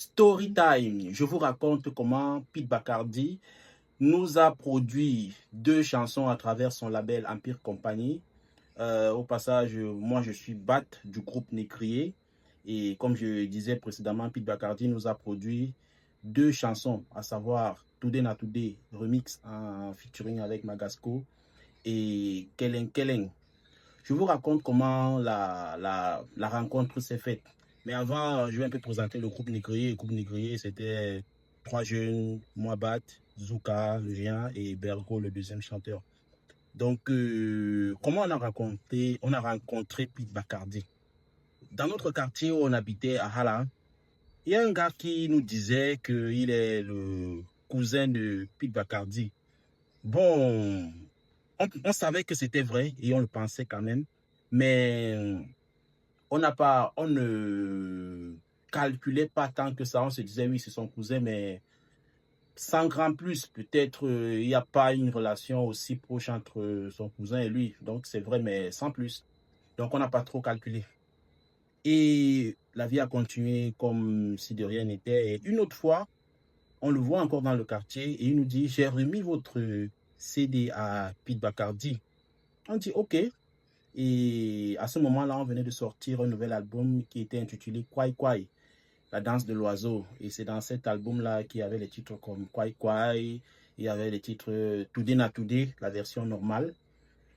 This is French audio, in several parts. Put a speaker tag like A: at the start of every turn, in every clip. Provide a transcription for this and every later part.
A: Story time. Je vous raconte comment Pete Bacardi nous a produit 2 chansons à travers son label Empire Company. Au passage, moi je suis Bat du groupe Négrier. Et comme je disais précédemment, Pete Bacardi nous a produit 2 chansons, à savoir Today Na Today remix en featuring avec Magasco et Keleng Keleng. Je vous raconte comment la rencontre s'est faite. Mais avant, je vais un peu présenter le groupe Négrier. Le groupe Négrier, c'était 3 jeunes, moi Bat, Zouka, le géant, et Bergo, le deuxième chanteur. Donc, comment on a rencontré Pete Bacardi? Dans notre quartier où on habitait à Hala, il y a un gars qui nous disait qu'il est le cousin de Pete Bacardi. Bon, on savait que c'était vrai et on le pensait quand même, mais on ne calculait pas tant que ça. On se disait oui, c'est son cousin, mais sans grand plus. Peut-être il n'y a pas une relation aussi proche entre son cousin et lui. Donc c'est vrai, mais sans plus. Donc on n'a pas trop calculé. Et la vie a continué comme si de rien n'était. Et une autre fois, on le voit encore dans le quartier et il nous dit, j'ai remis votre CD à Pete Bacardi. On dit ok. Et à ce moment-là, on venait de sortir un nouvel album qui était intitulé Kwai Kwai, la danse de l'oiseau. Et c'est dans cet album-là qu'il y avait les titres comme Kwai Kwai, il y avait les titres Today Na Today, la version normale.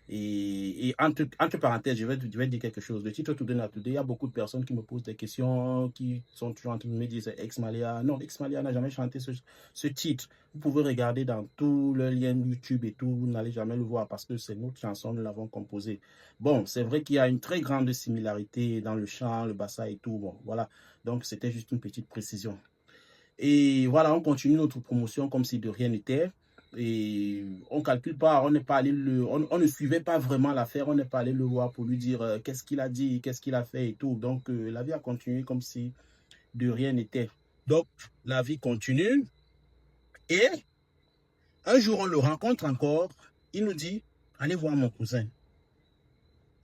A: Et entre parenthèses, je vais dire quelque chose. Le titre Today Na Today, il y a beaucoup de personnes qui me posent des questions, qui sont toujours en train de me dire c'est Ex-Malia. Non, Ex-Malia n'a jamais chanté ce titre. Vous pouvez regarder dans tous les liens YouTube et tout, vous n'allez jamais le voir parce que c'est notre chanson, nous l'avons composée. Bon, c'est vrai qu'il y a une très grande similarité dans le chant, le bassa et tout. Bon, voilà. Donc, c'était juste une petite précision. Et voilà, on continue notre promotion comme si de rien n'était. Et on calcule pas, on n'est pas allé on ne suivait pas vraiment l'affaire, on n'est pas allé le voir pour lui dire qu'est-ce qu'il a dit, qu'est-ce qu'il a fait et tout. Donc la vie a continué comme si de rien n'était. Donc la vie continue et un jour on le rencontre encore, il nous dit allez voir mon cousin.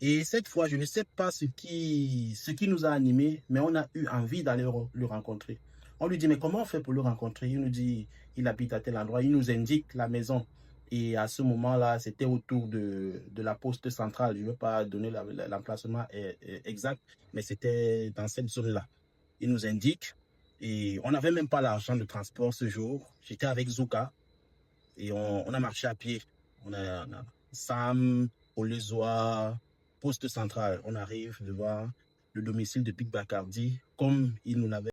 A: Et cette fois, je ne sais pas ce qui nous a animés, mais on a eu envie d'aller le rencontrer. On lui dit, mais comment on fait pour le rencontrer? Il nous dit, il habite à tel endroit. Il nous indique la maison. Et à ce moment-là, c'était autour de la poste centrale. Je ne veux pas donner l'emplacement exact, mais c'était dans cette zone-là. Il nous indique. Et on n'avait même pas l'argent de transport ce jour. J'étais avec Zouka. Et on a marché à pied. On a Sam, Olezoa, poste central. On arrive devant le domicile de Pete Bacardi, comme il nous l'avait